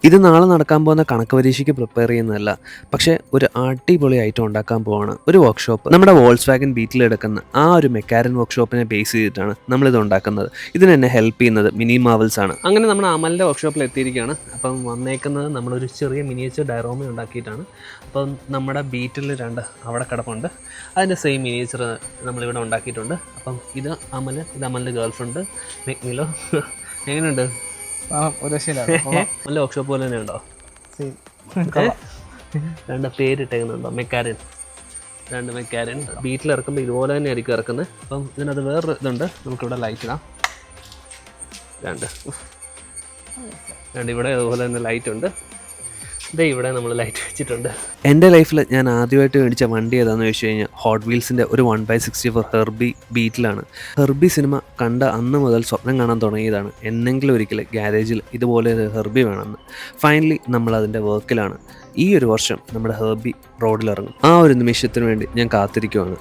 ഇത് നാളെ നടക്കാൻ പോകുന്ന കണക്ക് പരീക്ഷയ്ക്ക് പ്രിപ്പയർ ചെയ്യുന്നതല്ല, പക്ഷേ ഒരു അടിപൊളി ഐറ്റം ഉണ്ടാക്കാൻ പോവാണ്. ഒരു വർക്ക്ഷോപ്പ്. നമ്മുടെ വോൾസ് വാഗൻ ബീറ്റിലെടുക്കുന്ന ആ ഒരു മെക്കാരൻ വർക്ക്ഷോപ്പിനെ ബേസ് ചെയ്തിട്ടാണ് നമ്മളിത് ഉണ്ടാക്കുന്നത്. ഇതിന് എന്നെ ഹെൽപ്പ് ചെയ്യുന്നത് മിനി മാവൽസ് ആണ്. അങ്ങനെ നമ്മൾ അമലിൻ്റെ വർക്ക്ഷോപ്പിൽ എത്തിയിരിക്കുകയാണ്. അപ്പം വന്നേക്കുന്നത് നമ്മളൊരു ചെറിയ മിനിയേച്ചർ ഡയറോമ ഉണ്ടാക്കിയിട്ടാണ്. അപ്പം നമ്മുടെ ബീറ്റിൽ 2 അവിടെ കിടപ്പുണ്ട്. അതിൻ്റെ സെയിം മിനിയേച്ചർ നമ്മളിവിടെ ഉണ്ടാക്കിയിട്ടുണ്ട്. അപ്പം ഇത് അമലിൻ്റെ ഗേൾ ഫ്രണ്ട് മെക്മിലോ. എങ്ങനെയുണ്ട്? നല്ല വർക്ക്ഷോപ്പ് പോലെ തന്നെ ഉണ്ടോ? 2 പേരിട്ടേക്കുന്നുണ്ടോ? മെക്കാരൻ. 2 മെക്കാരൻ. ബീറ്റിൽ ഇറക്കുമ്പോൾ ഇതുപോലെ തന്നെ ആയിരിക്കും ഇറക്കുന്നത്. അപ്പം ഇതിനകത്ത് വേറൊരു ഇതുണ്ട്. നമുക്കിവിടെ ലൈറ്റ് ഇടാം. 2 ഇവിടെ അതുപോലെ തന്നെ ലൈറ്റ് ഉണ്ട്. ഇവിടെ നമ്മൾ ലൈറ്റ് വെച്ചിട്ടുണ്ട്. എൻ്റെ ലൈഫിൽ ഞാൻ ആദ്യമായിട്ട് മേടിച്ച വണ്ടി ഏതാണെന്ന് ചോദിച്ചു കഴിഞ്ഞാൽ ഹോട്ട് വീൽസിൻ്റെ ഒരു 1/64 ഹെർബി ബീറ്റിലാണ്. ഹെർബി സിനിമ കണ്ട അന്ന് മുതൽ സ്വപ്നം കാണാൻ തുടങ്ങിയതാണ്. എന്നെങ്കിലും ഒരിക്കൽ ഗ്യാരേജിൽ ഇതുപോലെ ഒരു ഹെർബി വേണമെന്ന്. ഫൈനലി നമ്മൾ അതിൻ്റെ വർക്കിലാണ്. ഈ ഒരു വർഷം നമ്മുടെ ഹെർബി റോഡിലിറങ്ങും. ആ ഒരു നിമിഷത്തിന് വേണ്ടി ഞാൻ കാത്തിരിക്കുവാണ്.